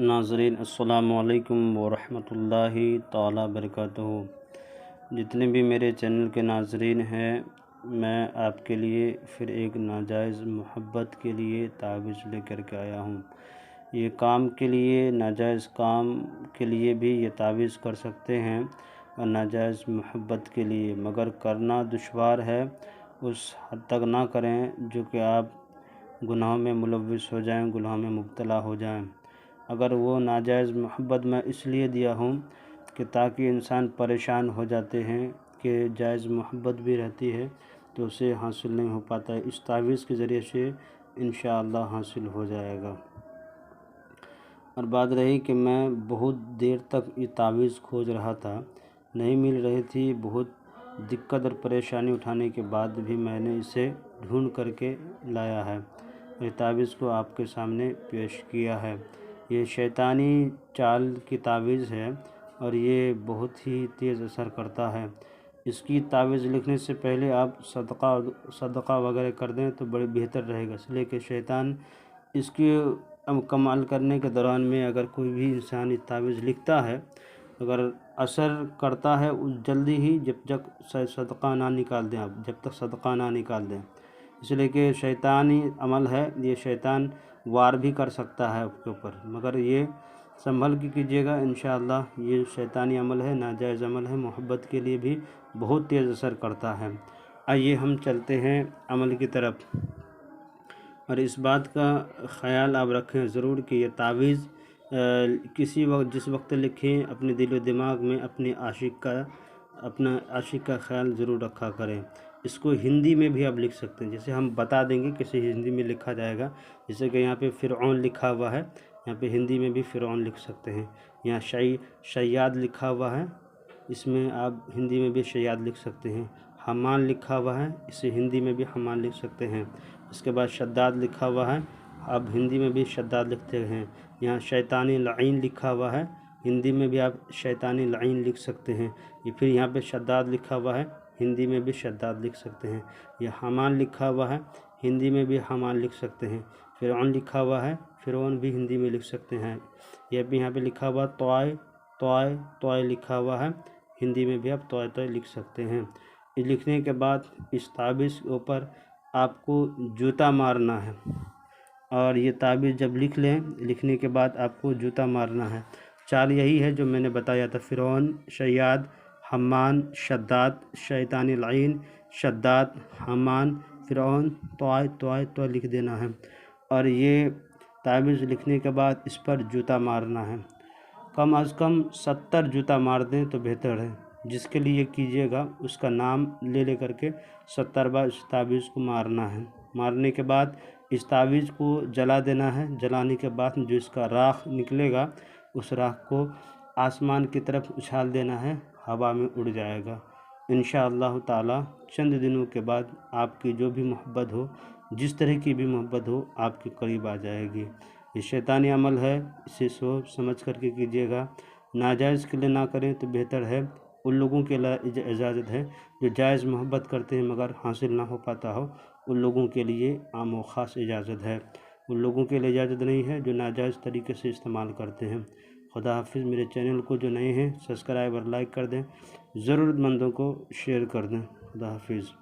ناظرین السلام علیکم ورحمۃ اللہ تعالی وبرکاتہ۔ جتنے بھی میرے چینل کے ناظرین ہیں، میں آپ کے لیے پھر ایک ناجائز محبت کے لیے تعویذ لے کر کے آیا ہوں۔ یہ کام کے لیے، ناجائز کام کے لیے بھی یہ تعویذ کر سکتے ہیں اور ناجائز محبت کے لیے، مگر کرنا دشوار ہے۔ اس حد تک نہ کریں جو کہ آپ گناہوں میں ملوث ہو جائیں، گناہوں میں مبتلا ہو جائیں۔ اگر وہ ناجائز محبت میں اس لیے دیا ہوں کہ تاکہ انسان پریشان ہو جاتے ہیں کہ جائز محبت بھی رہتی ہے تو اسے حاصل نہیں ہو پاتا ہے، اس تعویذ کے ذریعے سے انشاءاللہ حاصل ہو جائے گا۔ اور بات رہی کہ میں بہت دیر تک یہ تعویذ کھوج رہا تھا، نہیں مل رہی تھی، بہت دقت اور پریشانی اٹھانے کے بعد بھی میں نے اسے ڈھونڈ کر کے لایا ہے، یہ تعویذ کو آپ کے سامنے پیش کیا ہے۔ یہ شیطانی چال کی تعویذ ہے اور یہ بہت ہی تیز اثر کرتا ہے۔ اس کی تعویذ لکھنے سے پہلے آپ صدقہ وغیرہ کر دیں تو بڑی بہتر رہے گا، اس لیے کہ شیطان اس کی کمال کرنے کے دوران میں اگر کوئی بھی انسان یہ تعویذ لکھتا ہے، اگر اثر کرتا ہے جلدی ہی جب تک صدقہ نہ نکال دیں، آپ جب تک صدقہ نہ نکال دیں، اس لیے کہ شیطانی عمل ہے، یہ شیطان وار بھی کر سکتا ہے آپ کے اوپر، مگر یہ سنبھل کے کیجیے گا انشاءاللہ۔ یہ شیطانی عمل ہے، ناجائز عمل ہے، محبت کے لیے بھی بہت تیز اثر کرتا ہے۔ آئیے ہم چلتے ہیں عمل کی طرف، اور اس بات کا خیال آپ رکھیں ضرور کہ یہ تعویذ کسی وقت جس وقت لکھیں اپنے دل و دماغ میں اپنے عاشق کا خیال ضرور رکھا کریں۔ اس کو ہندی میں بھی آپ لکھ سکتے ہیں، جیسے ہم بتا دیں گے کسی ہندی میں لکھا جائے گا، جیسے کہ یہاں پہ فرعون لکھا ہوا ہے، یہاں پہ ہندی میں بھی فرعون لکھ سکتے ہیں۔ یہاں شیاد لکھا ہوا ہے، اس میں آپ ہندی میں بھی شیاد لکھ سکتے ہیں۔ حمان لکھا ہوا ہے، اسے ہندی میں بھی حمان لکھ سکتے ہیں۔ اس کے بعد شداد لکھا ہوا ہے، آپ ہندی میں بھی شداد لکھتے ہیں۔ یہاں شیطانی لعین لکھا ہوا ہے، ہندی میں بھی آپ شیطانی لعین لکھ سکتے ہیں۔ یہ پھر یہاں پہ شداد لکھا ہوا ہے، ہندی میں بھی شداد لکھ سکتے ہیں۔ یہ حمان لکھا ہوا ہے، ہندی میں بھی حمان لکھ سکتے ہیں۔ فرعون لکھا ہوا ہے، فرعون بھی ہندی میں لکھ سکتے ہیں۔ یہ بھی یہاں پہ لکھا ہوا طوائے لکھا ہوا ہے، ہندی میں بھی آپ طوائے لکھ سکتے ہیں۔ یہ لکھنے کے بعد اس تعویذ کے اوپر آپ کو جوتا مارنا ہے، اور یہ تعویذ جب لکھ لیں، لکھنے کے بعد آپ کو جوتا مارنا ہے۔ چال یہی ہے جو میں نے بتایا تھا، فرعون، شیاد، حمان، شداد، شیطانی لعین، شداد، حمان، فرعون، طوائے لکھ دینا ہے، اور یہ تعویذ لکھنے کے بعد اس پر جوتا مارنا ہے۔ کم از کم 70 جوتا مار دیں تو بہتر ہے۔ جس کے لیے کیجیے گا اس کا نام لے کر کے 70 بار اس تعویذ کو مارنا ہے۔ مارنے کے بعد اس تعویذ کو جلا دینا ہے۔ جلانے کے بعد جو اس کا راکھ نکلے گا، اس راکھ کو آسمان کی طرف اچھال دینا ہے، ہوا میں اڑ جائے گا۔ انشاءاللہ تعالی چند دنوں کے بعد آپ کی جو بھی محبت ہو، جس طرح کی بھی محبت ہو، آپ کے قریب آ جائے گی۔ یہ شیطانی عمل ہے، اسے سوچ سمجھ کر کے کیجیے گا، ناجائز کے لیے نہ کریں تو بہتر ہے۔ ان لوگوں کے لیے اجازت ہے جو جائز محبت کرتے ہیں مگر حاصل نہ ہو پاتا ہو، ان لوگوں کے لیے عام و خاص اجازت ہے۔ ان لوگوں کے لیے اجازت نہیں ہے جو ناجائز طریقے سے استعمال کرتے ہیں۔ خدا حافظ۔ میرے چینل کو جو نئے ہیں سبسکرائب اور لائک کر دیں، ضرورت مندوں کو شیئر کر دیں۔ خدا حافظ۔